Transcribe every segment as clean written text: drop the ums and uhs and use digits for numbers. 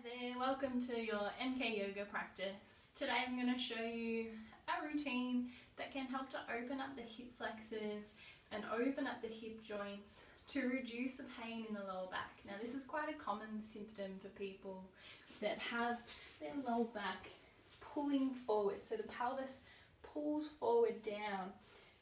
there, welcome to your MK Yoga practice. Today I'm going to show you a routine that can help to open up the hip flexors and open up the hip joints to reduce the pain in the lower back. Now this is quite a common symptom for people that have their lower back pulling forward, so the pelvis pulls forward down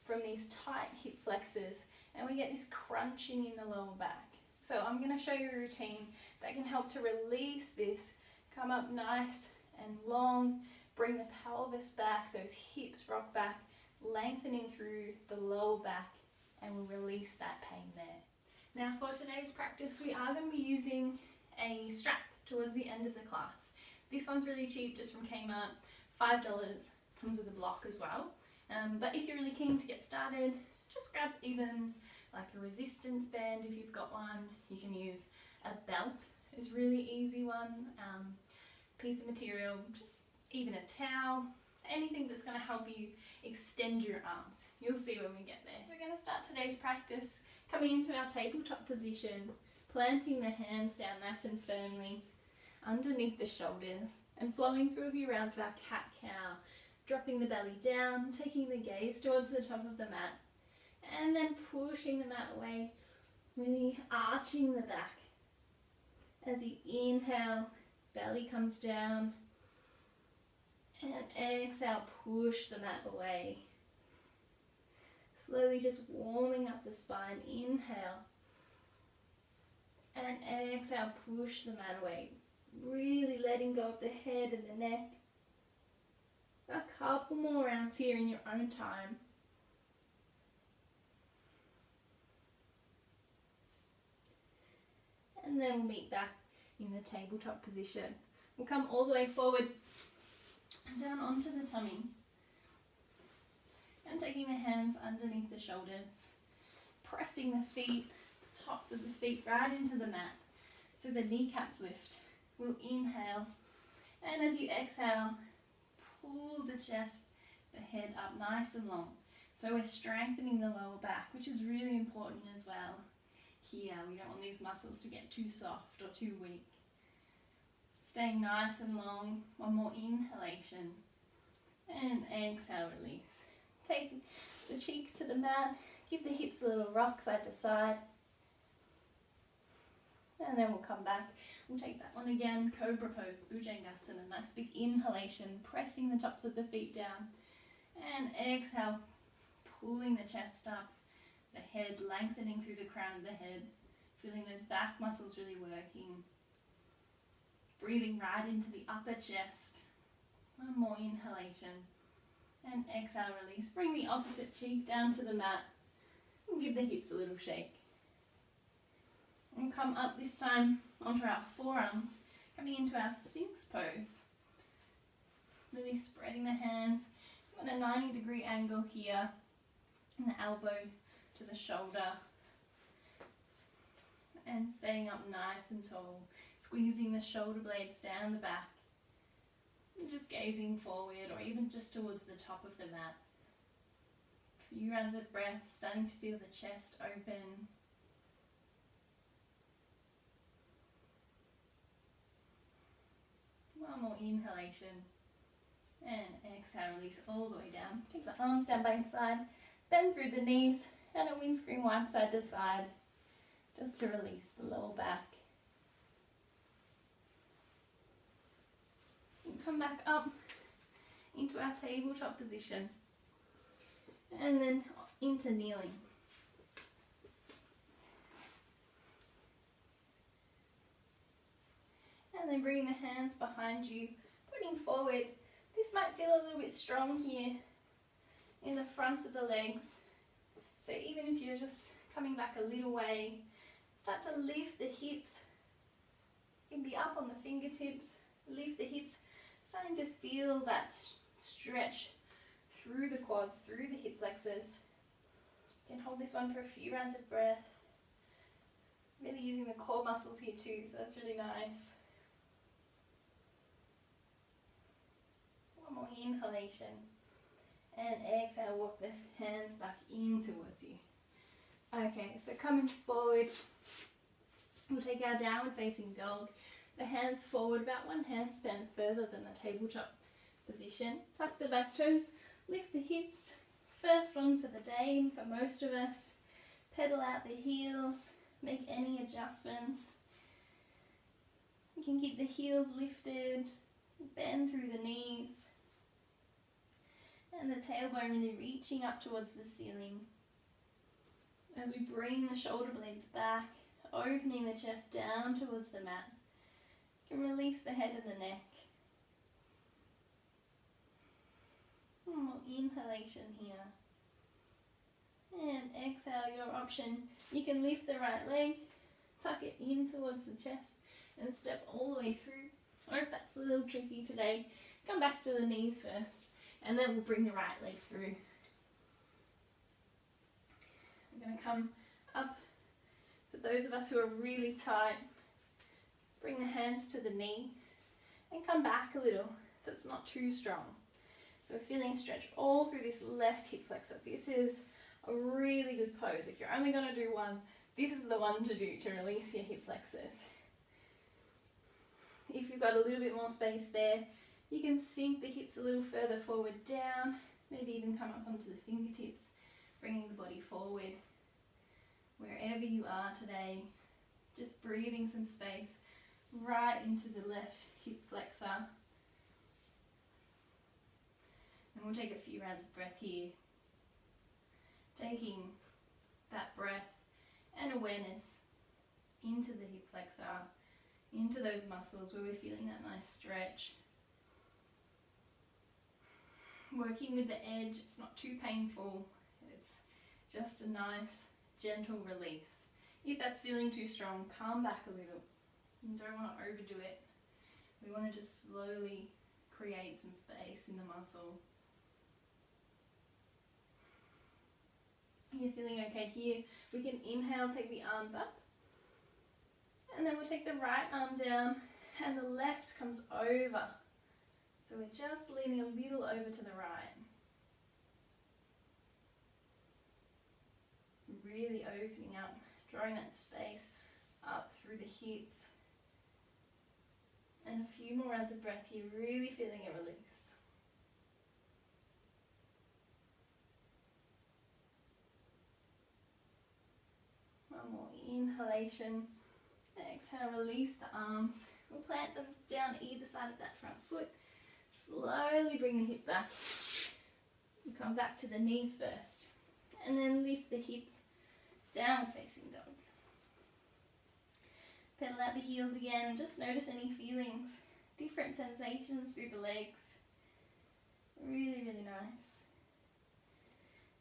from these tight hip flexors and we get this crunching in the lower back. So I'm going to show you a routine that can help to release this, come up nice and long, bring the pelvis back, those hips rock back, lengthening through the lower back, and we'll release that pain there. Now for today's practice, we are going to be using a strap towards the end of the class. This one's really cheap, just from Kmart, $5, comes with a block as well. But if you're really keen to get started, just grab even like a resistance band if you've got one. You can use a belt, it's a really easy one, piece of material, just even a towel, anything that's going to help you extend your arms. You'll see when we get there. So we're going to start today's practice coming into our tabletop position, planting the hands down nice and firmly underneath the shoulders and flowing through a few rounds of our cat-cow, dropping the belly down, taking the gaze towards the top of the mat, and then pushing the mat away, really arching the back. As you inhale, belly comes down, and exhale, push the mat away. Slowly just warming up the spine, inhale, and exhale, push the mat away. Really letting go of the head and the neck. A couple more rounds here in your own time. And then we'll meet back in the tabletop position. We'll come all the way forward and down onto the tummy. And taking the hands underneath the shoulders. Pressing the feet, tops of the feet right into the mat. So the kneecaps lift. We'll inhale. And as you exhale, pull the chest, the head up nice and long. So we're strengthening the lower back, which is really important as well. Here, we don't want these muscles to get too soft or too weak. Staying nice and long. One more inhalation. And exhale, release. Take the cheek to the mat. Give the hips a little rock side to side. And then we'll come back. We'll take that one again. Cobra pose, Bhujangasana. Nice big inhalation. Pressing the tops of the feet down. And exhale. Pulling the chest up. The head lengthening through the crown of the head, feeling those back muscles really working. Breathing right into the upper chest. One more inhalation. And exhale, release. Bring the opposite cheek down to the mat. And give the hips a little shake. And come up this time onto our forearms, coming into our Sphinx pose. Really spreading the hands. You want a 90-degree angle here. And the elbow to the shoulder, and staying up nice and tall, squeezing the shoulder blades down the back, and just gazing forward or even just towards the top of the mat. A few rounds of breath, starting to feel the chest open. One more inhalation, and exhale, release all the way down. Take the arms down by your side, bend through the knees, and a windscreen wipe side to side, just to release the lower back. And come back up into our tabletop position, and then into kneeling. And then bringing the hands behind you, putting forward. This might feel a little bit strong here in the fronts of the legs. So even if you're just coming back a little way, start to lift the hips. You can be up on the fingertips, lift the hips, starting to feel that stretch through the quads, through the hip flexors. You can hold this one for a few rounds of breath. Really using the core muscles here too, so that's really nice. One more inhalation. And exhale, walk the hands back in towards you. Okay, so coming forward, we'll take our downward facing dog. the hands forward about 1 handspan further than the tabletop position. Tuck the back toes, lift the hips. First one for the day, and for most of us. Pedal out the heels, make any adjustments. You can keep the heels lifted, bend through the knees, and the tailbone really reaching up towards the ceiling. As we bring the shoulder blades back, opening the chest down towards the mat. You can release the head and the neck. One more inhalation here. And exhale, your option. You can lift the right leg, tuck it in towards the chest, and step all the way through. Or if that's a little tricky today, come back to the knees first, and then we'll bring the right leg through. We're going to come up. For those of us who are really tight, bring the hands to the knee, and come back a little, so it's not too strong. So we're feeling a stretch all through this left hip flexor. This is a really good pose. If you're only going to do one, this is the one to do to release your hip flexors. If you've got a little bit more space there, you can sink the hips a little further forward down, maybe even come up onto the fingertips, bringing the body forward. Wherever you are today, just breathing some space right into the left hip flexor. And we'll take a few rounds of breath here. Taking that breath and awareness into the hip flexor, into those muscles where we're feeling that nice stretch. Working with the edge, it's not too painful, it's just a nice gentle release. If that's feeling too strong, calm back a little. You don't want to overdo it. We want to just slowly create some space in the muscle. You're feeling okay here. We can inhale, take the arms up, and then we'll take the right arm down and the left comes over. So we're just leaning a little over to the right. Really opening up, drawing that space up through the hips. And a few more rounds of breath here, really feeling a release. One more inhalation. Exhale, release the arms. We'll plant them down either side of that front foot. Slowly bring the hip back. We'll come back to the knees first. And then lift the hips, down facing dog. Pedal out the heels again. Just notice any feelings, different sensations through the legs. Really, really nice.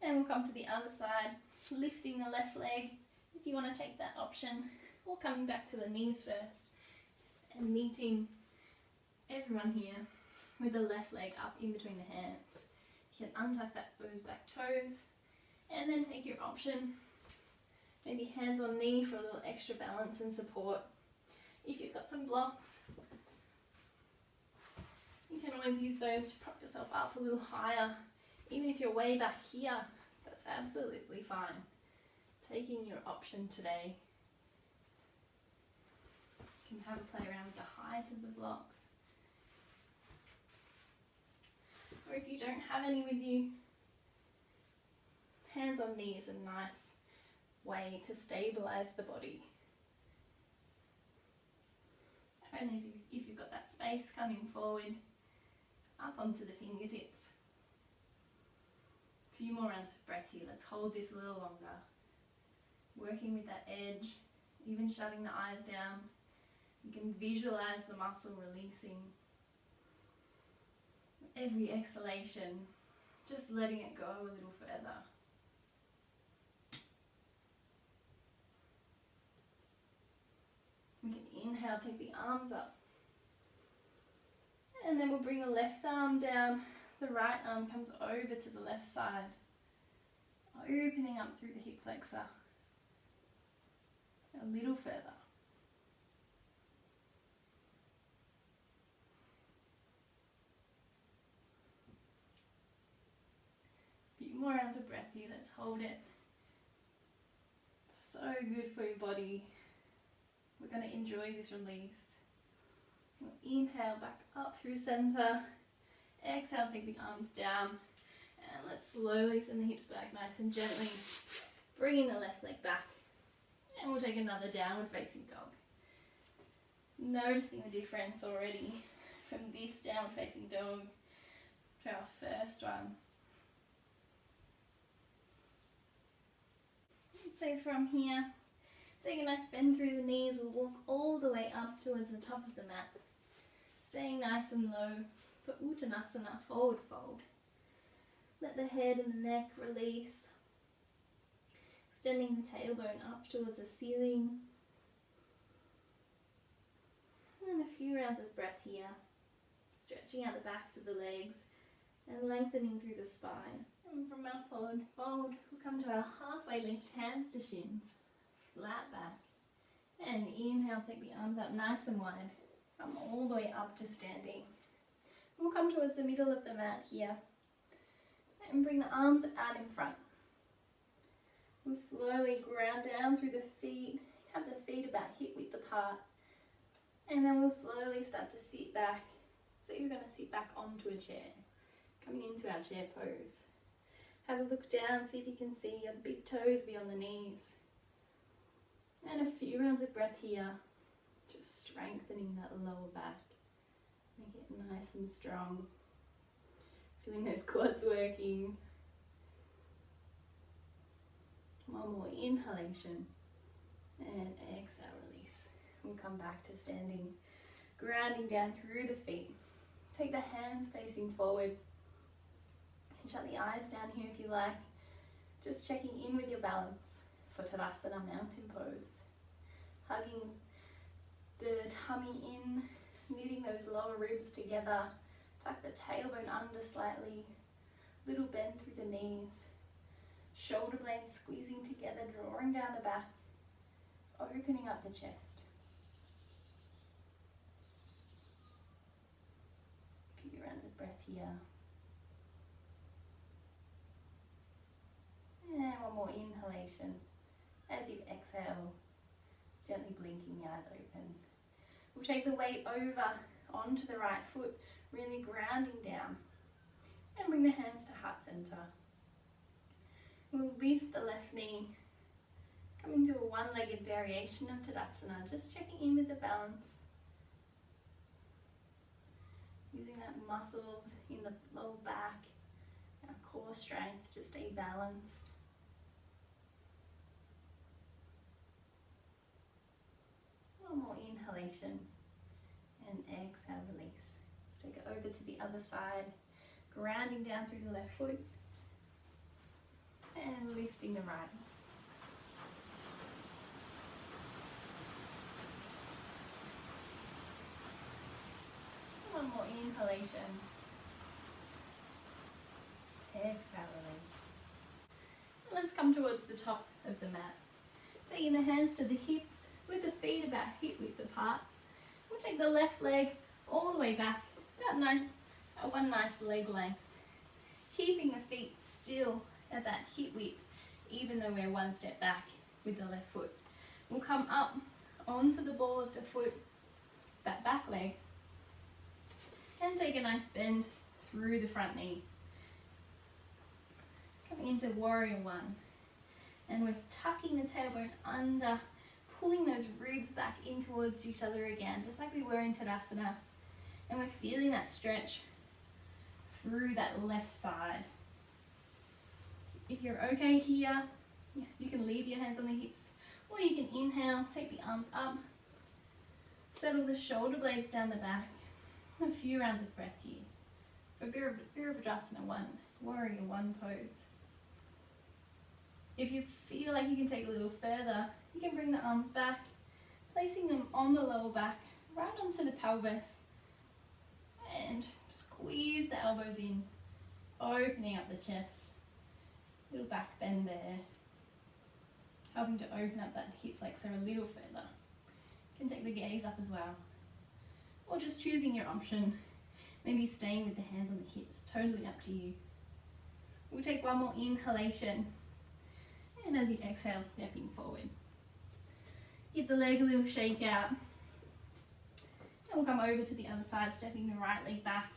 And we'll come to the other side, lifting the left leg if you want to take that option, or coming back to the knees first and meeting everyone here with the left leg up in between the hands. You can untuck those back toes and then take your option. Maybe hands on knee for a little extra balance and support. If you've got some blocks, you can always use those to prop yourself up a little higher. Even if you're way back here, that's absolutely fine. Taking your option today. You can have a play around with the height of the blocks. Or if you don't have any with you, hands on knee is a nice way to stabilize the body. And if you've got that space, coming forward, up onto the fingertips. A few more rounds of breath here. Let's hold this a little longer. Working with that edge, even shutting the eyes down. You can visualize the muscle releasing. Every exhalation, just letting it go a little further. We can inhale, take the arms up. And then we'll bring the left arm down. The right arm comes over to the left side. Opening up through the hip flexor. A little further. A few more rounds of breath here. Let's hold it. So good for your body. We're going to enjoy this release. Inhale back up through center. Exhale, take the arms down. And let's slowly send the hips back nice and gently. Bringing the left leg back. And we'll take another downward facing dog. Noticing the difference already from this downward facing dog to our first one. So from here, take a nice bend through the knees. We'll walk all the way up towards the top of the mat. Staying nice and low for Uttanasana, forward fold. Let the head and the neck release. Extending the tailbone up towards the ceiling. And a few rounds of breath here. Stretching out the backs of the legs and lengthening through the spine. And from our forward fold, we'll come to our halfway lift, hands to shins. Flat back. And inhale, take the arms up nice and wide. Come all the way up to standing. We'll come towards the middle of the mat here. And bring the arms out in front. We'll slowly ground down through the feet. Have the feet about hip width apart. And then we'll slowly start to sit back. So you're going to sit back onto a chair. Coming into our chair pose. Have a look down, see if you can see your big toes beyond the knees. And a few rounds of breath here. Just strengthening that lower back. Make it nice and strong. Feeling those quads working. One more inhalation. And exhale, release. We'll come back to standing. Grounding down through the feet. Take the hands facing forward. And shut the eyes down here if you like. Just checking in with your balance for Tadasana, mountain pose. Hugging the tummy in, knitting those lower ribs together. Tuck the tailbone under slightly. Little bend through the knees. Shoulder blades squeezing together, drawing down the back. Opening up the chest. A few rounds of breath here. And one more inhalation. As you exhale, gently blinking the eyes open. We'll take the weight over onto the right foot, really grounding down. And bring the hands to heart center. We'll lift the left knee, coming to a one-legged variation of Tadasana, just checking in with the balance. Using that muscles in the lower back, our core strength to stay balanced. One more inhalation and exhale, release. Take it over to the other side, grounding down through the left foot and lifting the right. One more inhalation. Exhale, release. Let's come towards the top of the mat. Taking the hands to the hips with the feet about hip width apart. We'll take the left leg all the way back, about one nice leg length. Keeping the feet still at that hip width, even though we're one step back with the left foot. We'll come up onto the ball of the foot, that back leg, and take a nice bend through the front knee. Coming into warrior one. And we're tucking the tailbone under, pulling those ribs back in towards each other again, just like we were in Tadasana. And we're feeling that stretch through that left side. If you're okay here, you can leave your hands on the hips, or you can inhale, take the arms up, settle the shoulder blades down the back. A few rounds of breath here. For Virabhadrasana 1, warrior one pose. If you feel like you can take a little further, you can bring the arms back, placing them on the lower back, right onto the pelvis, and squeeze the elbows in, opening up the chest. Little back bend there, helping to open up that hip flexor a little further. You can take the gaze up as well, or just choosing your option, maybe staying with the hands on the hips, totally up to you. We'll take one more inhalation. And as you exhale, stepping forward. Give the leg a little shake out. And we'll come over to the other side, stepping the right leg back,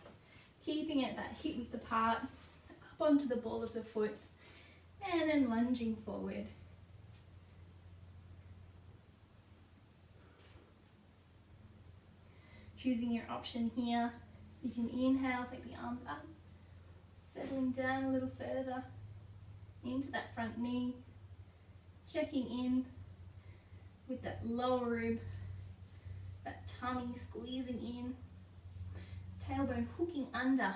keeping it that hip width apart, up onto the ball of the foot, and then lunging forward. Choosing your option here, you can inhale, take the arms up, settling down a little further into that front knee, checking in with that lower rib, that tummy squeezing in, tailbone hooking under,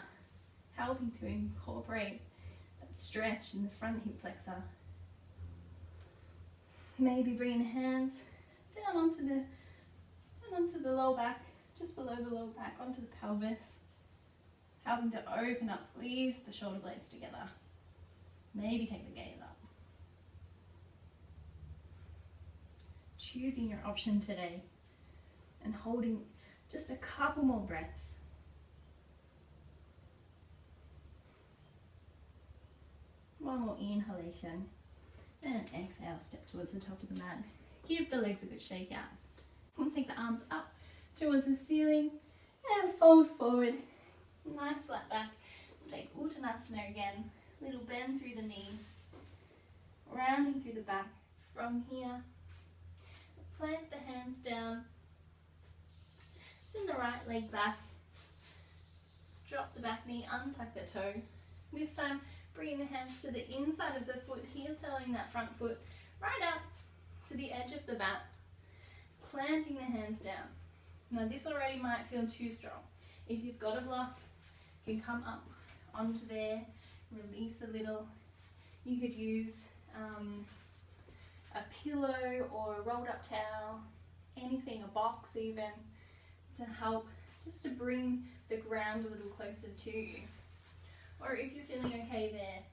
helping to incorporate that stretch in the front hip flexor. Maybe bring the hands down onto the lower back, just below the lower back, onto the pelvis, helping to open up, squeeze the shoulder blades together. Maybe take the gaze up. Choosing your option today and holding just a couple more breaths. One more inhalation and exhale, step towards the top of the mat. Give the legs a good shake out. We'll take the arms up towards the ceiling and fold forward. Nice flat back. We'll take Uttanasana again. Little bend through the knees. Rounding through the back. From here, plant the hands down. Send the right leg back. Drop the back knee, untuck the toe. This time, bringing the hands to the inside of the foot, heel telling that front foot right up to the edge of the mat. Planting the hands down. Now this already might feel too strong. If you've got a block, you can come up onto there, release a little. You could use a pillow or a rolled up towel, anything, a box even, to help just to bring the ground a little closer to you. Or if you're feeling okay there,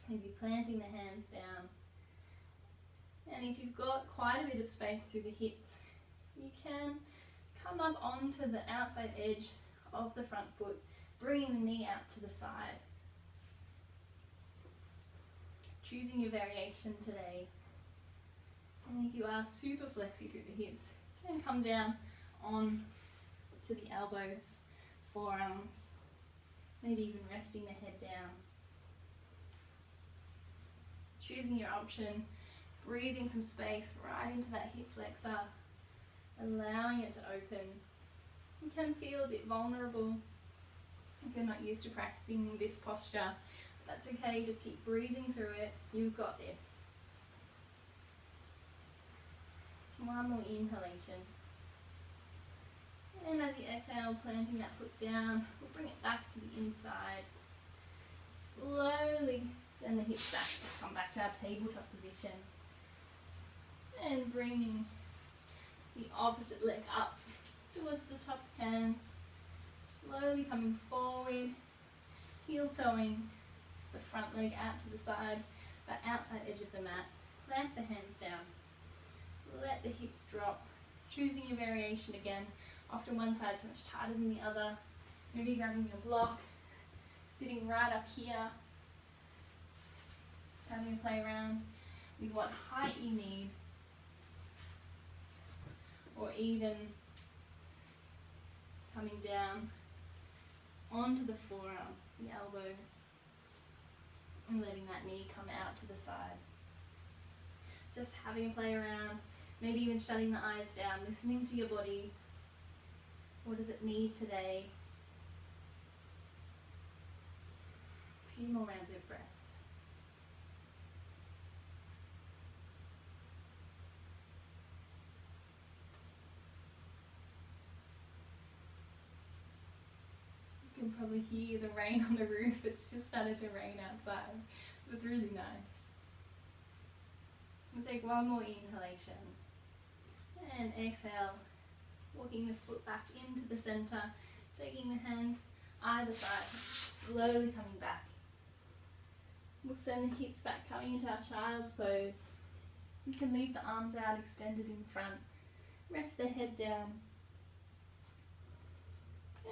maybe planting the hands down. And if you've got quite a bit of space through the hips, you can come up onto the outside edge of the front foot, bringing the knee out to the side. Choosing your variation today. And if you are super flexy through the hips, you can come down on to the elbows, forearms, maybe even resting the head down. Choosing your option, breathing some space right into that hip flexor, allowing it to open. You can feel a bit vulnerable if you're not used to practicing this posture. That's okay, just keep breathing through it. You've got this. One more inhalation. And as you exhale, planting that foot down, we'll bring it back to the inside. Slowly send the hips back, come back to our tabletop position. And bringing the opposite leg up towards the top of hands. Slowly coming forward, heel toeing the front leg out to the side, the outside edge of the mat. Plant the hands down. Let the hips drop. Choosing your variation again. Often one side's much tighter than the other. Maybe grabbing your block, sitting right up here. Having a play around with what height you need. Or even coming down onto the forearms, the elbows, and letting that knee come out to the side. Just having a play around, maybe even shutting the eyes down, listening to your body. What does it need today? A few more rounds of breath. You can probably hear the rain on the roof. It's just started to rain outside. It's really nice. We'll take one more inhalation. And exhale. Walking the foot back into the center. Taking the hands either side. Slowly coming back. We'll send the hips back, coming into our child's pose. You can leave the arms out, extended in front. Rest the head down.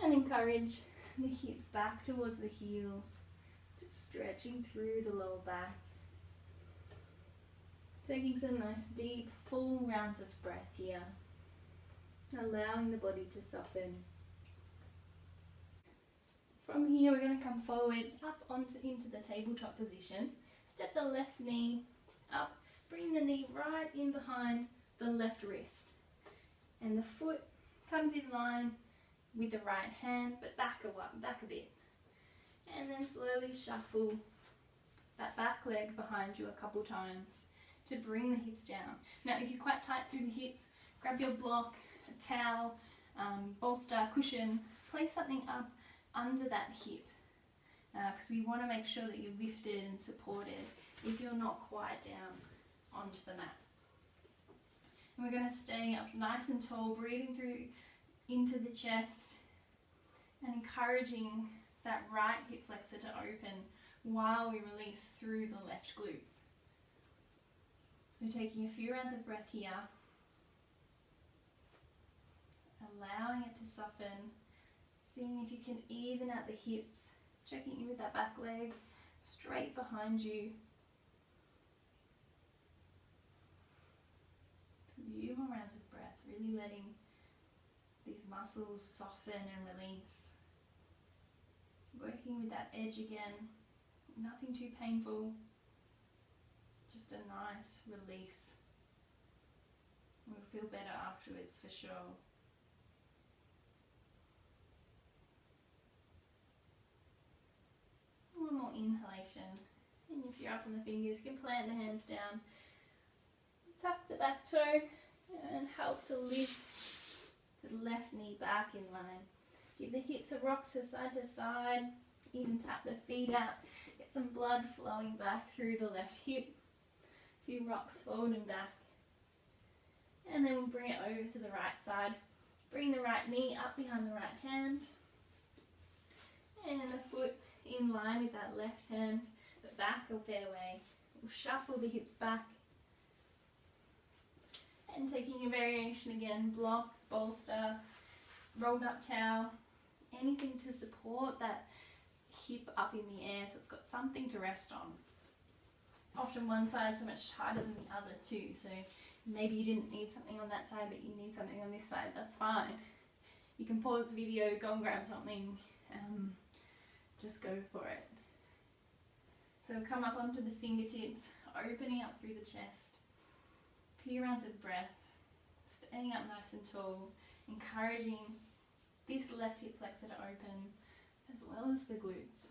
And encourage the hips back towards the heels, just stretching through the lower back. Taking some nice deep, full rounds of breath here. allowing the body to soften. From here we're going to come forward, up into the tabletop position. Step the left knee up, bring the knee right in behind the left wrist. And the foot comes in line with the right hand, but back a bit. And then slowly shuffle that back leg behind you a couple times to bring the hips down. Now if you're quite tight through the hips, grab your block, a towel, bolster, cushion, place something up under that hip, because we want to make sure that you're lifted and supported if you're not quite down onto the mat. And we're going to stay up nice and tall, breathing through into the chest and encouraging that right hip flexor to open while we release through the left glutes. So taking a few rounds of breath here, allowing it to soften, seeing if you can even out the hips, checking in with that back leg straight behind you. A few more rounds of breath, really letting these muscles soften and release. Working with that edge again, nothing too painful, just a nice release. We'll feel better afterwards for sure. One more inhalation, and if you're up on the fingers, you can plant the hands down, tuck the back toe and help to lift the left knee back in line. Give the hips a rock to side, even tap the feet out, get some blood flowing back through the left hip, a few rocks forward and back. And then we'll bring it over to the right side. Bring the right knee up behind the right hand, and the foot in line with that left hand, but back a fair way. We'll shuffle the hips back, and taking a variation again, block, bolster, rolled up towel, anything to support that hip up in the air so it's got something to rest on. Often one side's so much tighter than the other too, so maybe you didn't need something on that side but you need something on this side, that's fine. You can pause the video, go and grab something, just go for it. So come up onto the fingertips, opening up through the chest. A few rounds of breath, staying up nice and tall, encouraging this left hip flexor to open as well as the glutes.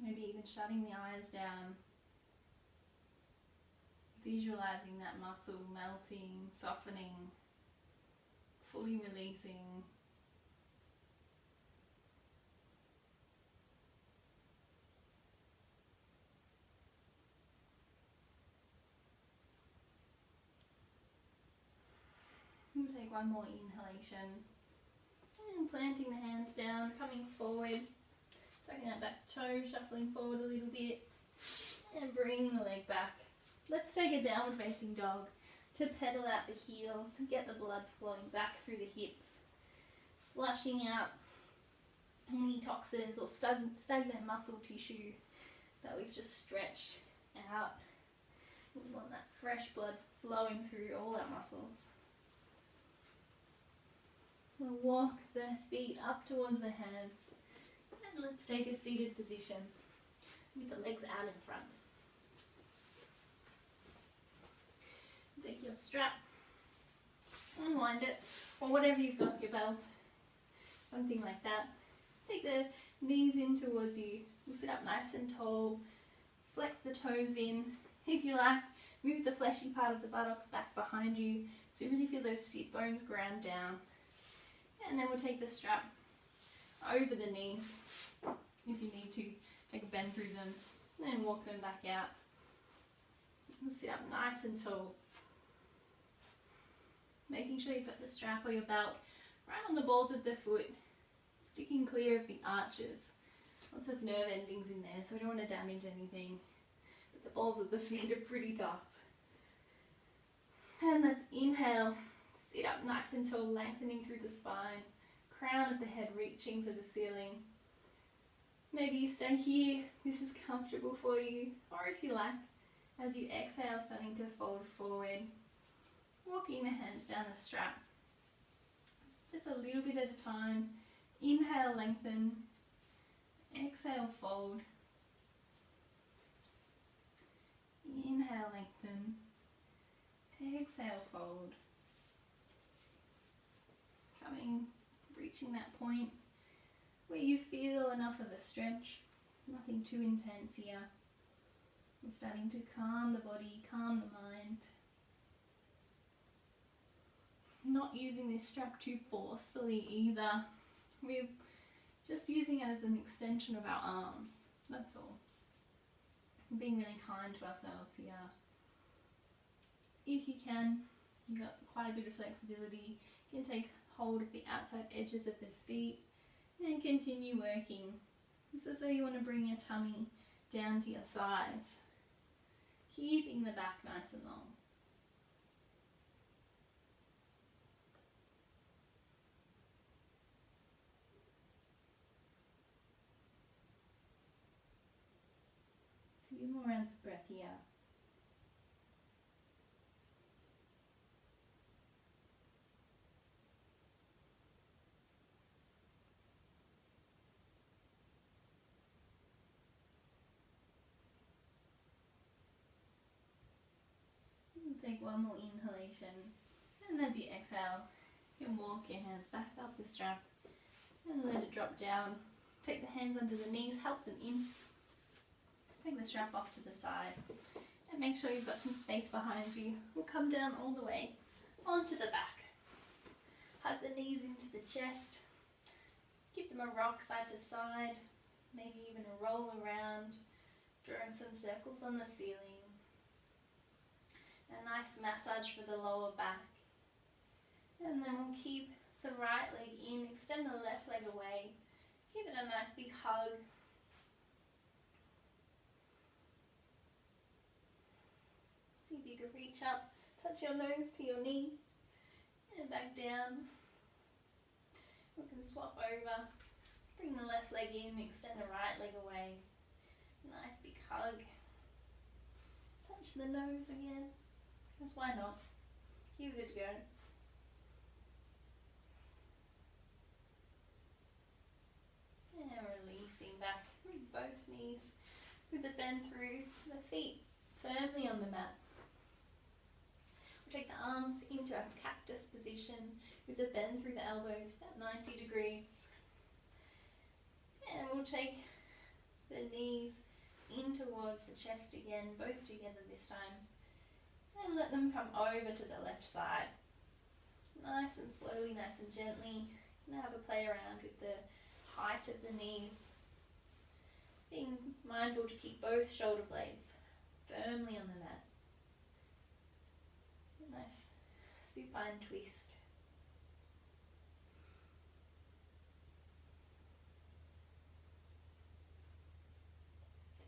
Maybe even shutting the eyes down, visualizing that muscle melting, softening, fully releasing. We'll take one more inhalation and planting the hands down, coming forward, tucking that back toe, shuffling forward a little bit and bringing the leg back. Let's take a downward facing dog to pedal out the heels, get the blood flowing back through the hips, flushing out any toxins or stagnant muscle tissue that we've just stretched out. We want that fresh blood flowing through all our muscles. We'll walk the feet up towards the hands, and let's take a seated position with the legs out in front. Take your strap, unwind it, or whatever you've got, your belt, something like that. Take the knees in towards you. We'll sit up nice and tall, flex the toes in. If you like, move the fleshy part of the buttocks back behind you so you really feel those sit bones ground down. And then we'll take the strap over the knees. If you need to, take a bend through them, and then walk them back out. And sit up nice and tall. Making sure you put the strap or your belt right on the balls of the foot, sticking clear of the arches. Lots of nerve endings in there, so we don't want to damage anything. But the balls of the feet are pretty tough. And let's inhale. Sit up nice and tall, lengthening through the spine, crown of the head reaching for the ceiling. Maybe you stay here, this is comfortable for you, or if you like, As you exhale, starting to fold forward, walking the hands down the strap. Just a little bit at a time. Inhale, lengthen. Exhale, fold. Inhale, lengthen. Exhale, fold. Reaching that point where you feel enough of a stretch, nothing too intense here. We're starting to calm the body, calm the mind. Not using this strap too forcefully either. We're just using it as an extension of our arms, that's all. Being really kind to ourselves here. If you can, you've got quite a bit of flexibility. You can take hold of the outside edges of the feet and continue working. It's as though you want to bring your tummy down to your thighs, keeping the back nice and long. A few more rounds of breath here. Take one more inhalation, and as you exhale, you can walk your hands back up the strap and let it drop down. Take the hands under the knees, help them in. Take the strap off to the side and make sure you've got some space behind you. We'll come down all the way onto the back. Hug the knees into the chest. Give them a rock side to side, maybe even a roll around, drawing some circles on the ceiling. A nice massage for the lower back. And then we'll keep the right leg in, extend the left leg away. Give it a nice big hug. See if you can reach up, touch your nose to your knee, and back down. We can swap over, bring the left leg in, extend the right leg away. Nice big hug. Touch the nose again. Because why not? Give it a go. And releasing back with both knees, with the bend through the feet firmly on the mat. We'll take the arms into a cactus position with the bend through the elbows, about 90 degrees. And we'll take the knees in towards the chest again, both together this time. And let them come over to the left side. Nice and slowly, nice and gently. Now have a play around with the height of the knees. Being mindful to keep both shoulder blades firmly on the mat. A nice supine twist.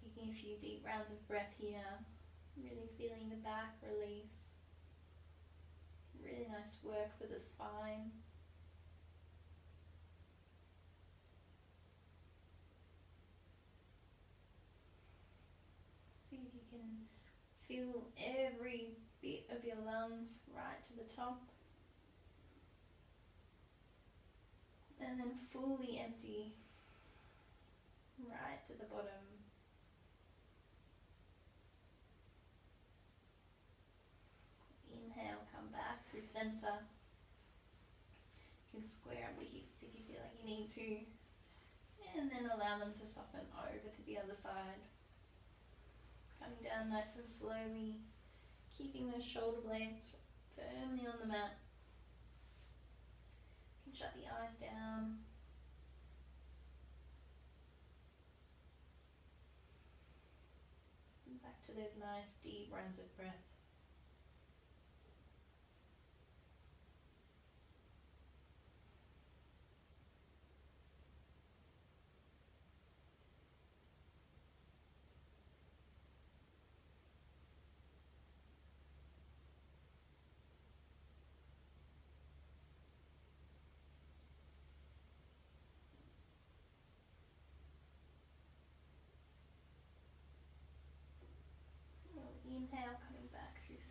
Taking a few deep rounds of breath here. Really feeling the back release. Really nice work for the spine. See if you can feel every bit of your lungs right to the top. And then fully empty right to the bottom. Inhale, come back through center. You can square up the hips if you feel like you need to. And then allow them to soften over to the other side. Coming down nice and slowly, keeping those shoulder blades firmly on the mat. You can shut the eyes down. And back to those nice deep runs of breath.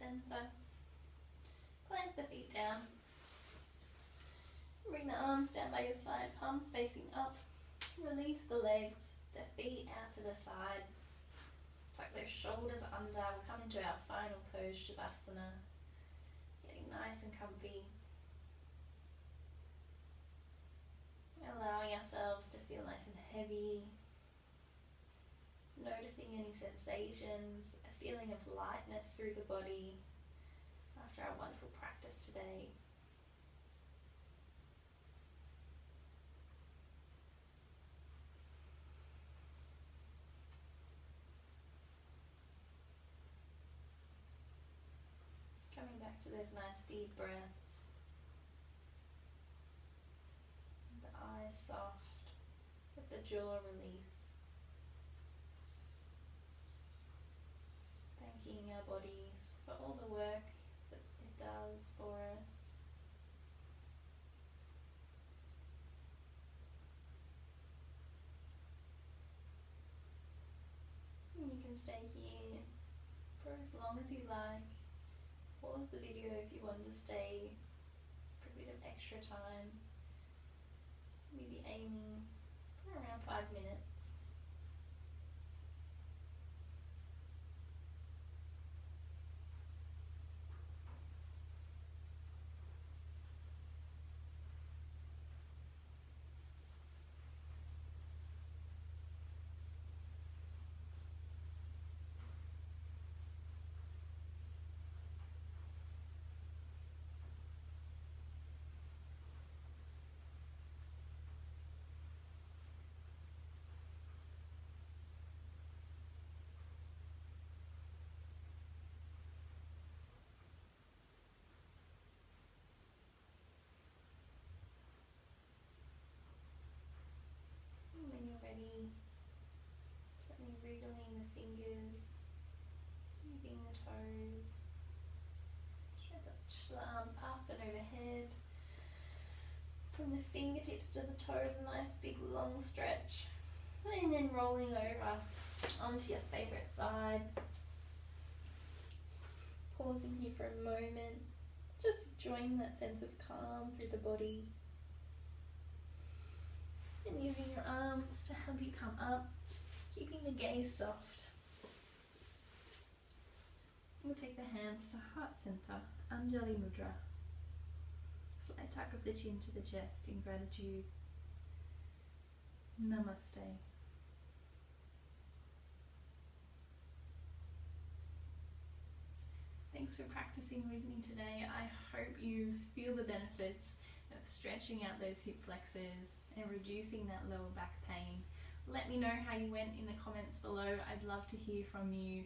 center. Plant the feet down. Bring the arms down by your side, palms facing up. Release the legs, the feet out to the side. Tuck those shoulders under. We'll come into our final pose, Shavasana. Getting nice and comfy. Allowing ourselves to feel nice and heavy. Noticing any sensations, a feeling of lightness through the body after our wonderful practice today. Coming back to those nice deep breaths. The eyes soft, with the jaw release. Thanking our bodies for all the work that it does for us. And you can stay here for as long as you like. Pause the video if you want to stay for a bit of extra time. Maybe aiming for around 5 minutes. When you're ready, gently wriggling the fingers, moving the toes, stretch the arms up and overhead. From the fingertips to the toes, a nice big long stretch. And then rolling over onto your favourite side. Pausing here for a moment, just enjoying that sense of calm through the body. And using your arms to help you come up, keeping the gaze soft. We'll take the hands to heart center, Anjali Mudra. Slight tuck of the chin to the chest in gratitude. Namaste. Thanks for practicing with me today. I hope you feel the benefits of stretching out those hip flexors and reducing that lower back pain. Let me know how you went in the comments below. I'd love to hear from you.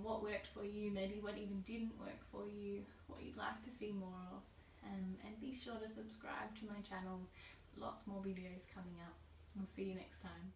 What worked for you, maybe what even didn't work for you, what you'd like to see more of. And be sure to subscribe to my channel. Lots more videos coming up. I'll see you next time.